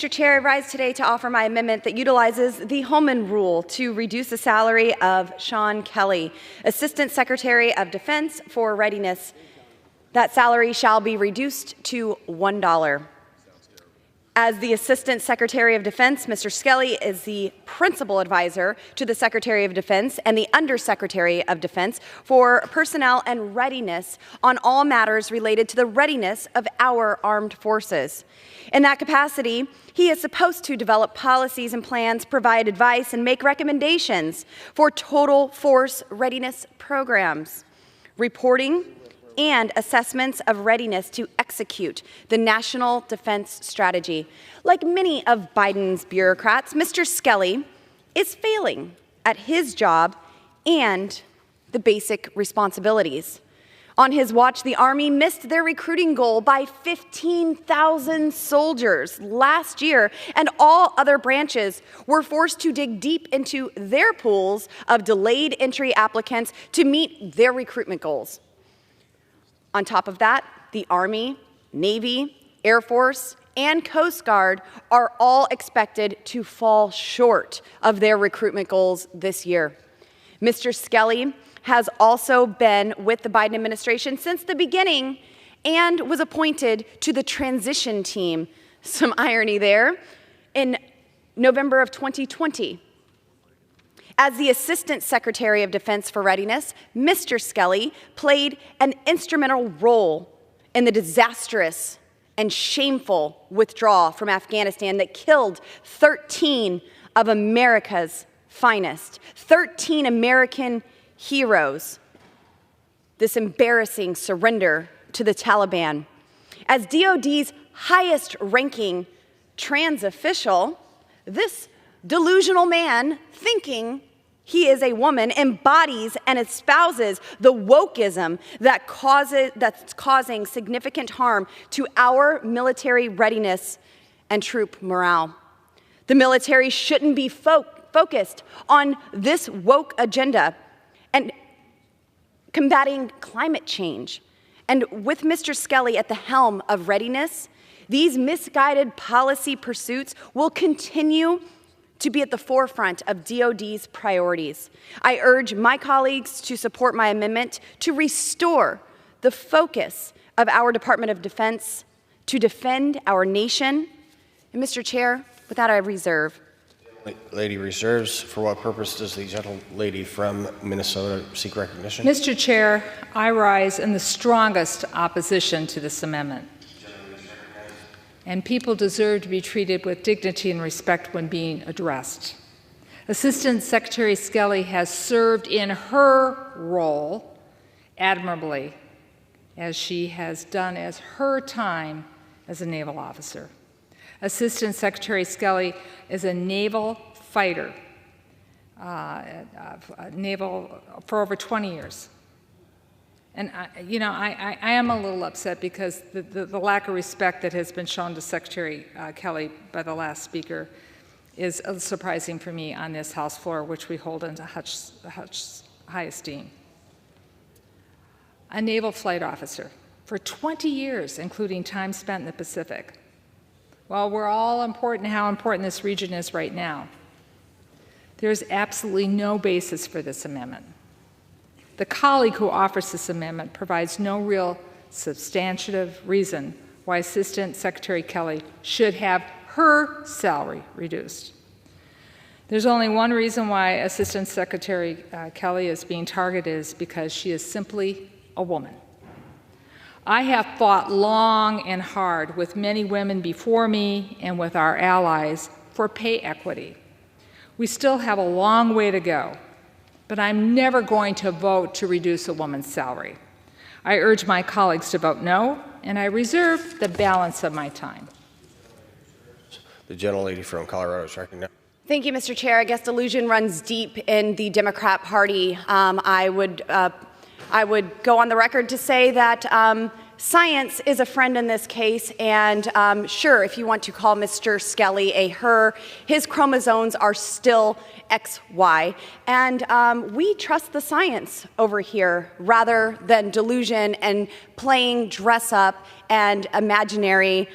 Mr. Chair, I rise today to offer my amendment that utilizes the Holman Rule to reduce the salary of Shawn Kelly, Assistant Secretary of Defense for Readiness. That salary shall be reduced to $1. As the Assistant Secretary of Defense, Mr. Skelly is the principal advisor to the Secretary of Defense and the Undersecretary of Defense for personnel and readiness on all matters related to the readiness of our armed forces. In that capacity, he is supposed to develop policies and plans, provide advice, and make recommendations for total force readiness programs, reporting, and assessments of readiness to execute the National Defense Strategy. Like many of Biden's bureaucrats, Mr. Skelly is failing at his job and the basic responsibilities. On his watch, the Army missed their recruiting goal by 15,000 soldiers last year, and all other branches were forced to dig deep into their pools of delayed entry applicants to meet their recruitment goals. On top of that, the Army, Navy, Air Force, and Coast Guard are all expected to fall short of their recruitment goals this year. Mr. Skelly has also been with the Biden administration since the beginning and was appointed to the transition team, some irony there, in November of 2020. As the Assistant Secretary of Defense for Readiness, Mr. Skelly played an instrumental role in the disastrous and shameful withdrawal from Afghanistan that killed 13 of America's finest, 13 American heroes. This embarrassing surrender to the Taliban. As DOD's highest-ranking trans official, this delusional man, thinking he is a woman, embodies and espouses the wokeism that's causing significant harm to our military readiness and troop morale. The military shouldn't be focused on this woke agenda and combating climate change. And with Mr. Skelly at the helm of readiness, these misguided policy pursuits will continue to be at the forefront of DOD's priorities. I urge my colleagues to support my amendment to restore the focus of our Department of Defense to defend our nation. And Mr. Chair, with that I reserve. Lady reserves. For what purpose does the gentlelady from Minnesota seek recognition? Mr. Chair, I rise in the strongest opposition to this amendment. And people deserve to be treated with dignity and respect when being addressed. Assistant Secretary Skelly has served in her role admirably, as she has done as her time as a naval officer. Assistant Secretary Skelly is a naval fighter, naval for over 20 years. And, I am a little upset because the lack of respect that has been shown to Secretary Kelly by the last speaker is surprising for me on this House floor, which we hold in high esteem. A naval flight officer for 20 years, including time spent in the Pacific. Well, we're all important how important this region is right now. There's absolutely no basis for this amendment. The colleague who offers this amendment provides no real substantive reason why Assistant Secretary Kelly should have her salary reduced. There's only one reason why Assistant Secretary Kelly is being targeted is because she is simply a woman. I have fought long and hard with many women before me and with our allies for pay equity. We still have a long way to go, but I'm never going to vote to reduce a woman's salary. I urge my colleagues to vote no, and I reserve the balance of my time. The gentlelady from Colorado is recognized. Thank you, Mr. Chair. I guess delusion runs deep in the Democrat Party. I would go on the record to say that Science is a friend in this case, and sure, if you want to call Mr. Skelly a her, his chromosomes are still XY, and we trust the science over here rather than delusion and playing dress up and imaginary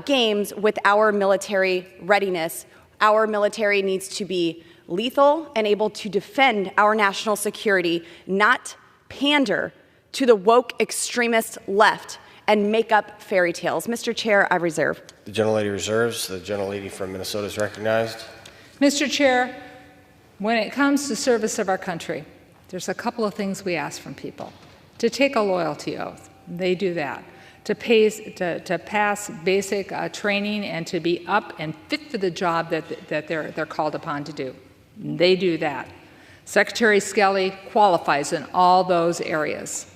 games with our military readiness. Our military needs to be lethal and able to defend our national security, not pander to the woke extremist left and make up fairy tales. Mr. Chair, I reserve. The gentlelady reserves. The gentlelady from Minnesota is recognized. Mr. Chair, when it comes to service of our country, there's a couple of things we ask from people. To take a loyalty oath, they do that. To pass basic training and to be up and fit for the job that they're called upon to do, they do that. Secretary Skelly qualifies in all those areas.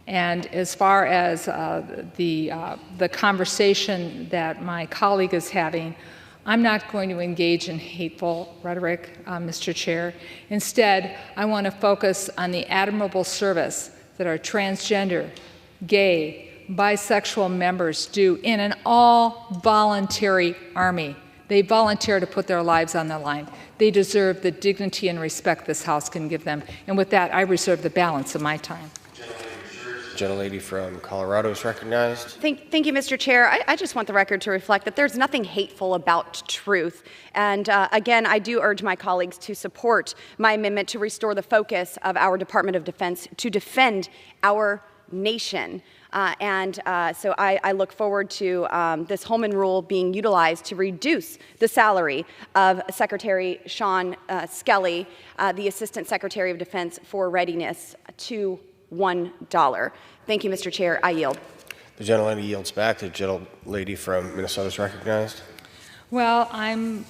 And as far as the conversation that my colleague is having, I'm not going to engage in hateful rhetoric, Mr. Chair. Instead, I want to focus on the admirable service that our transgender, gay, bisexual members do in an all-voluntary Army. They volunteer to put their lives on the line. They deserve the dignity and respect this House can give them. And with that, I reserve the balance of my time. Gentlelady from Colorado is recognized. Thank you, Mr. Chair. I just want the record to reflect that there's nothing hateful about truth. And again, I do urge my colleagues to support my amendment to restore the focus of our Department of Defense to defend our nation. So I look forward to this Holman Rule being utilized to reduce the salary of Secretary Shawn Skelly, the Assistant Secretary of Defense for Readiness, to $1. Thank you, Mr. Chair. I yield. The gentlelady yields back. The gentlelady from Minnesota is recognized. Well, I'm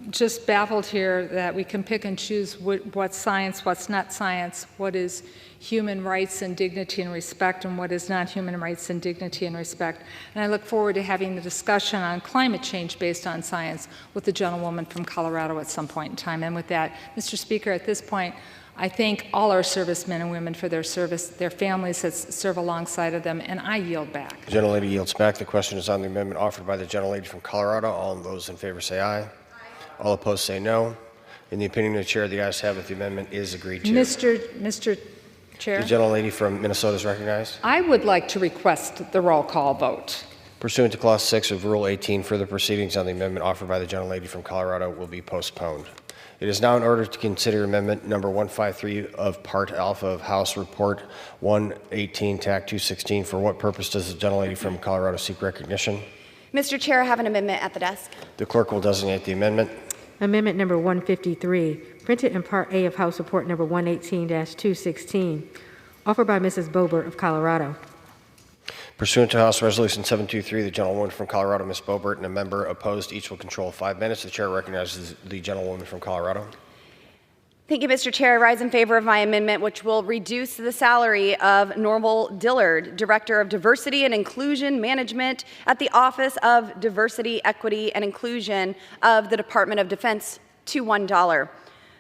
just baffled here that we can pick and choose what's science, what's not science, what is human rights and dignity and respect, and what is not human rights and dignity and respect. And I look forward to having the discussion on climate change based on science with the gentlewoman from Colorado at some point in time. And with that, Mr. Speaker, at this point, I thank all our servicemen and women for their service, their families that serve alongside of them, and I yield back. The gentlelady yields back. The question is on the amendment offered by the gentlelady from Colorado. All those in favor say aye. All opposed say no. In the opinion of the chair, the ayes have it. The amendment is agreed to. Mr. Chair? The gentlelady from Minnesota is recognized. I would like to request the roll call vote. Pursuant to Clause 6 of Rule 18, further proceedings on the amendment offered by the gentlelady from Colorado will be postponed. It is now in order to consider amendment number 153 of Part Alpha of House Report 118, TAC 216. For what purpose does the gentlelady from Colorado seek recognition? Mr. Chair, I have an amendment at the desk. The clerk will designate the amendment. Amendment number 153, printed in Part A of House Report number 118-216, offered by Mrs. Boebert of Colorado. Pursuant to House Resolution 723, the gentlewoman from Colorado, Ms. Boebert, and a member opposed, each will control 5 minutes. The chair recognizes the gentlewoman from Colorado. Thank you, Mr. Chair. I rise in favor of my amendment, which will reduce the salary of Norval Dillard, Director of Diversity and Inclusion Management at the Office of Diversity, Equity, and Inclusion of the Department of Defense, to $1.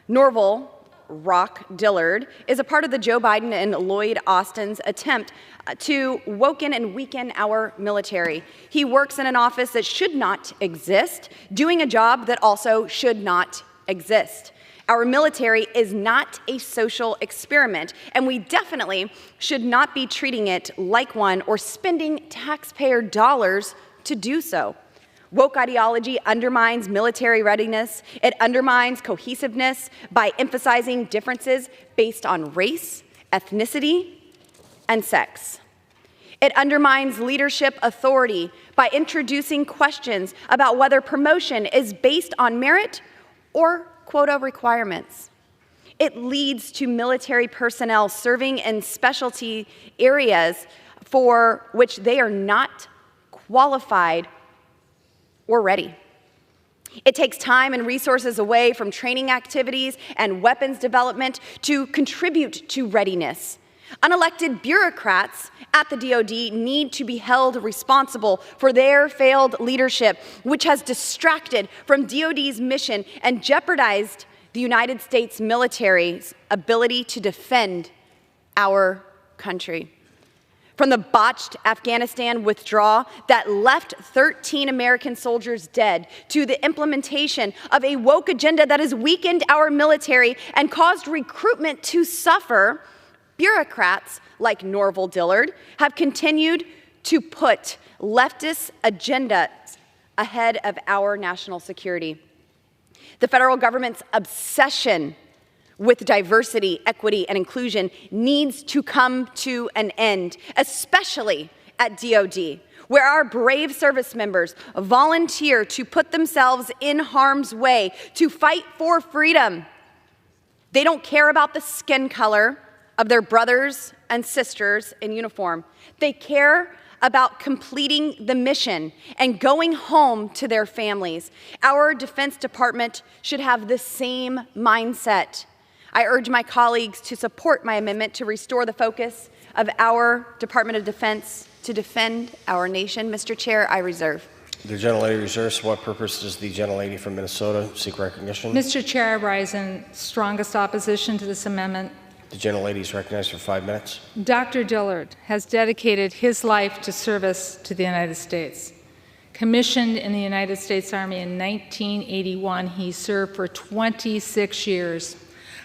Norval Rock Dillard is a part of the Joe Biden and Lloyd Austin's attempt to woken and weaken our military. He works in an office that should not exist, doing a job that also should not exist. Our military is not a social experiment, and we definitely should not be treating it like one or spending taxpayer dollars to do so. Woke ideology undermines military readiness. It undermines cohesiveness by emphasizing differences based on race, ethnicity, and sex. It undermines leadership authority by introducing questions about whether promotion is based on merit or quota requirements. It leads to military personnel serving in specialty areas for which they are not qualified or ready. It takes time and resources away from training activities and weapons development to contribute to readiness. Unelected bureaucrats at the DoD need to be held responsible for their failed leadership, which has distracted from DoD's mission and jeopardized the United States military's ability to defend our country. from the botched Afghanistan withdrawal that left 13 American soldiers dead, to the implementation of a woke agenda that has weakened our military and caused recruitment to suffer, bureaucrats like Norval Dillard have continued to put leftist agendas ahead of our national security. The federal government's obsession with diversity, equity, and inclusion needs to come to an end, especially at DoD, where our brave service members volunteer to put themselves in harm's way to fight for freedom. They don't care about the skin color of their brothers and sisters in uniform. They care about completing the mission and going home to their families. Our Defense Department should have the same mindset. I urge my colleagues to support my amendment to restore the focus of our Department of Defense to defend our nation. Mr. Chair, I reserve. The gentlelady reserves. For what purpose does the gentlelady from Minnesota seek recognition? Mr. Chair, I rise in strongest opposition to this amendment. The gentlelady is recognized for 5 minutes. Dr. Dillard has dedicated his life to service to the United States. Commissioned in the United States Army in 1981, he served for 26 years,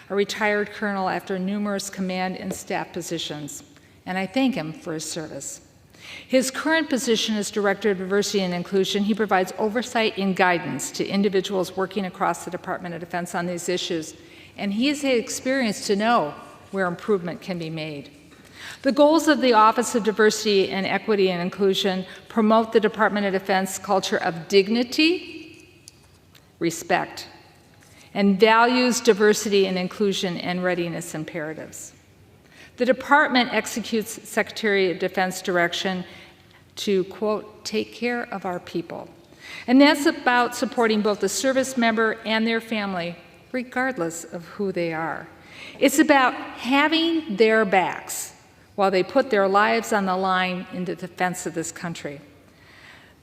a retired colonel after numerous command and staff positions, and I thank him for his service. His current position as Director of Diversity and Inclusion, he provides oversight and guidance to individuals working across the Department of Defense on these issues, and he has had experience to know where improvement can be made. The goals of the Office of Diversity and Equity and Inclusion promote the Department of Defense culture of dignity, respect, and values diversity and inclusion and readiness imperatives. The department executes Secretary of Defense direction to, quote, take care of our people. And that's about supporting both the service member and their family, regardless of who they are. It's about having their backs while they put their lives on the line in the defense of this country.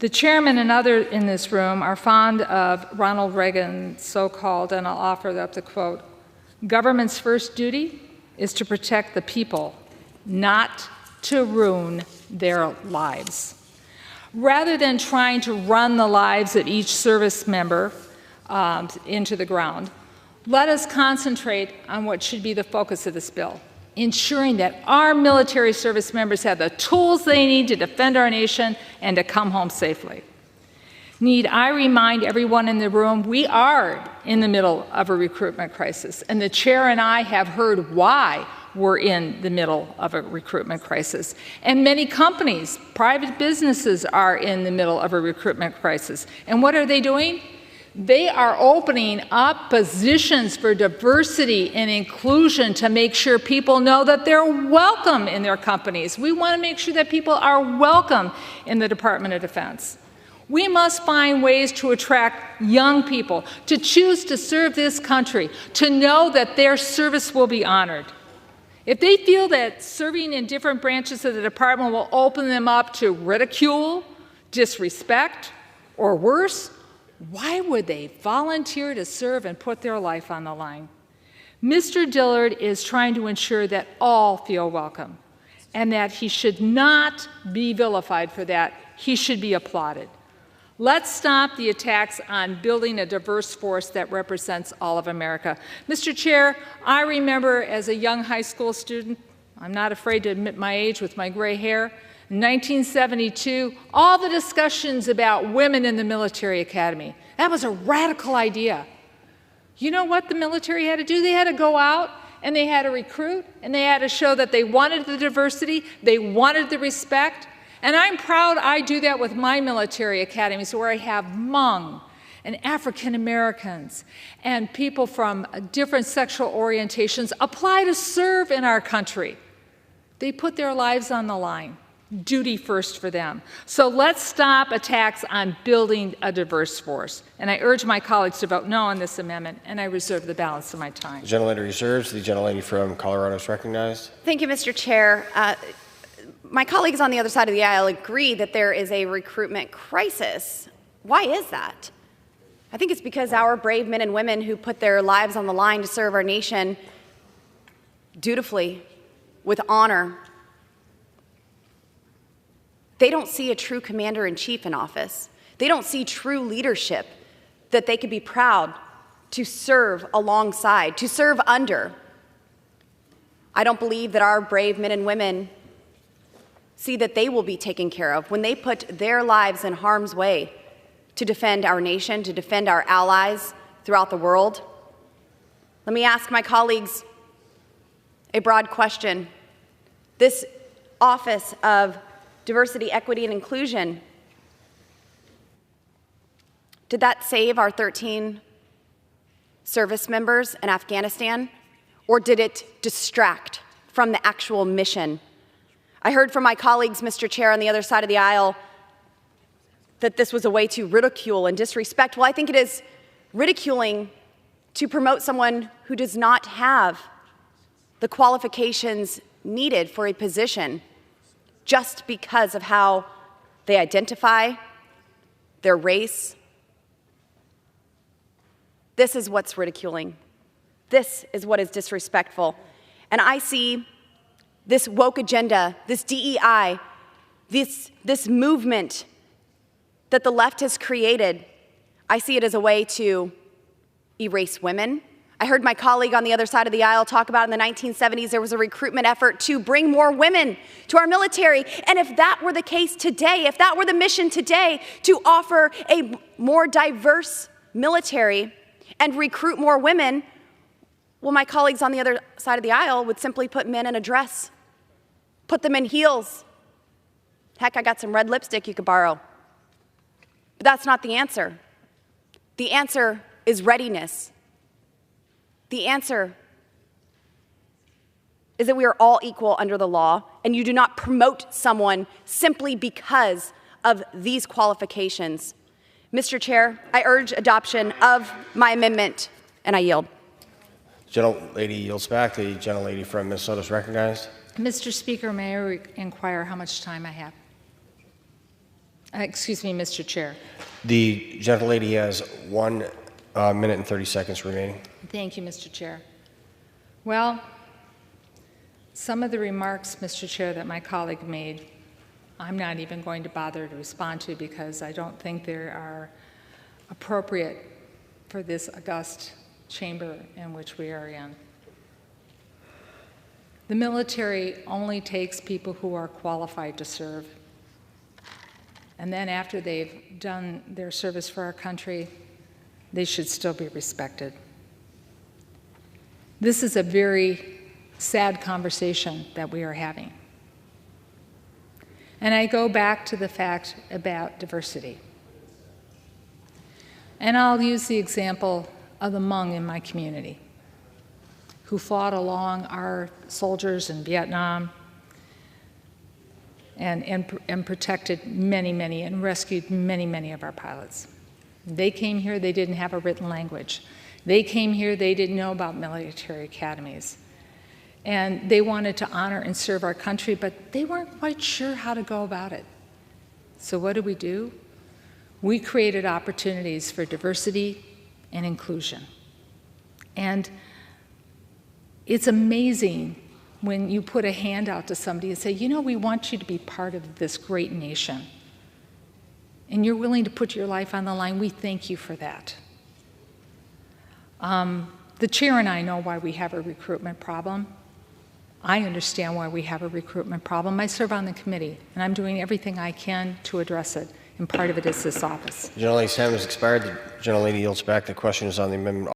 The chairman and others in this room are fond of Ronald Reagan's so-called, and I'll offer up the quote, government's first duty is to protect the people, not to ruin their lives. Rather than trying to run the lives of each service member into the ground, let us concentrate on what should be the focus of this bill, ensuring that our military service members have the tools they need to defend our nation and to come home safely. Need I remind everyone in the room, we are in the middle of a recruitment crisis, and the chair and I have heard why we're in the middle of a recruitment crisis. And many companies, private businesses are in the middle of a recruitment crisis. And what are they doing? They are opening up positions for diversity and inclusion to make sure people know that they're welcome in their companies. We want to make sure that people are welcome in the Department of Defense. We must find ways to attract young people to choose to serve this country, to know that their service will be honored. If they feel that serving in different branches of the department will open them up to ridicule, disrespect, or worse, why would they volunteer to serve and put their life on the line? Mr. Dillard is trying to ensure that all feel welcome and that he should not be vilified for that. He should be applauded. Let's stop the attacks on building a diverse force that represents all of America. Mr. Chair, I remember as a young high school student, I'm not afraid to admit my age with my gray hair, in 1972, all the discussions about women in the military academy. That was a radical idea. You know what the military had to do? They had to go out and they had to recruit and they had to show that they wanted the diversity, they wanted the respect. And I'm proud I do that with my military academies where I have Hmong and African Americans and people from different sexual orientations apply to serve in our country. They put their lives on the line. Duty first for them. So let's stop attacks on building a diverse force. And I urge my colleagues to vote no on this amendment, and I reserve the balance of my time. The gentlelady reserves. The gentlelady from Colorado is recognized. Thank you, Mr. Chair. My colleagues on the other side of the aisle agree that there is a recruitment crisis. Why is that? I think it's because our brave men and women who put their lives on the line to serve our nation dutifully, with honor, They don't see a true commander-in-chief in office. They don't see true leadership that they could be proud to serve alongside, to serve under. I don't believe that our brave men and women see that they will be taken care of when they put their lives in harm's way to defend our nation, to defend our allies throughout the world. Let me ask my colleagues a broad question. This Office of Diversity, Equity, and Inclusion, did that save our 13 service members in Afghanistan, or did it distract from the actual mission? I heard from my colleagues, Mr. Chair, on the other side of the aisle, that this was a way to ridicule and disrespect. Well, I think it is ridiculing to promote someone who does not have the qualifications needed for a position just because of how they identify, their race. This is what's ridiculing. This is what is disrespectful. And I see this woke agenda, this DEI, this movement that the left has created, I see it as a way to erase women. I heard my colleague on the other side of the aisle talk about in the 1970s there was a recruitment effort to bring more women to our military. And if that were the case today, if that were the mission today, to offer a more diverse military and recruit more women, well, my colleagues on the other side of the aisle would simply put men in a dress, put them in heels. Heck, I got some red lipstick you could borrow. But that's not the answer. The answer is readiness. The answer is that we are all equal under the law, and you do not promote someone simply because of these qualifications. Mr. Chair, I urge adoption of my amendment, and I yield. Gentlelady yields back. The gentlelady from Minnesota is recognized. Mr. Speaker, may I inquire how much time I have? Excuse me, Mr. Chair. The gentlelady has 1 minute and 30 seconds remaining. Thank you, Mr. Chair. Well, some of the remarks, Mr. Chair, that my colleague made, I'm not even going to bother to respond to because I don't think they are appropriate for this august chamber in which we are in. The military only takes people who are qualified to serve. And then after they've done their service for our country, they should still be respected. This is a very sad conversation that we are having. And I go back to the fact about diversity. And I'll use the example of the Hmong in my community who fought along our soldiers in Vietnam and protected many, and rescued many of our pilots. They came here, they didn't have a written language. They came here, they didn't know about military academies. And they wanted to honor and serve our country, but they weren't quite sure how to go about it. So what do? We created opportunities for diversity and inclusion. And it's amazing when you put a hand out to somebody and say, you know, we want you to be part of this great nation. And you're willing to put your life on the line. We thank you for that. The chair and I know why we have a recruitment problem. I understand why we have a recruitment problem. I serve on the committee, and I'm doing everything I can to address it, and part of it is this office. The gentlelady's time has expired. The gentlelady yields back. The question is on the amendment